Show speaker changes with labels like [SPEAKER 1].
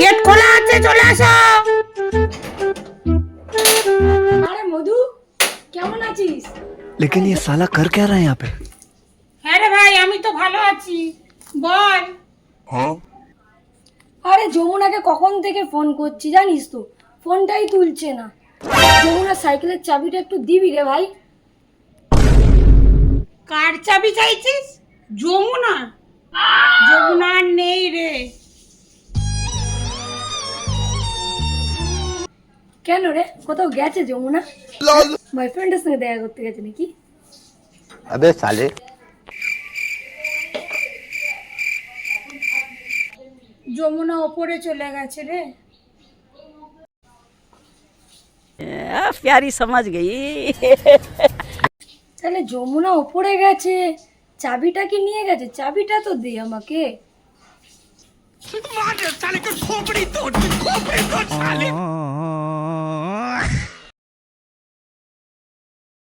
[SPEAKER 1] Gate খোলা আছে, চলে আসো।
[SPEAKER 2] আরে মধু, কেমন আছিস?
[SPEAKER 3] लेकिन ये साला कर क्या रहा है यहाँ पे?
[SPEAKER 1] হ্যাঁ রে ভাই, আমি তো ভালো আছি, বল।
[SPEAKER 2] আরে যমুনাকে কখন থেকে ফোন করছি জানিস তো, ফোনটাই তুলছে না। যমুনা সাইকেলের চাবিটা একটু দিবি রে ভাই।
[SPEAKER 1] কার চাবি চাইছিস? যমুনা? যমুনা আর নেই রে।
[SPEAKER 2] কেন রে, কোথাও গেছে যমুনা? বয়ফ্রেন্ডের সঙ্গে দেখা করতে গেছে নাকি?
[SPEAKER 4] अबे साले
[SPEAKER 1] যমুনা ওপরে চলে গেছে রে।
[SPEAKER 5] प्यारी समझ गई।
[SPEAKER 2] তাহলে যমুনা ওপরে গেছে, চাবিটা কি নিয়ে গেছে? চাবিটা তো দে আমাকে।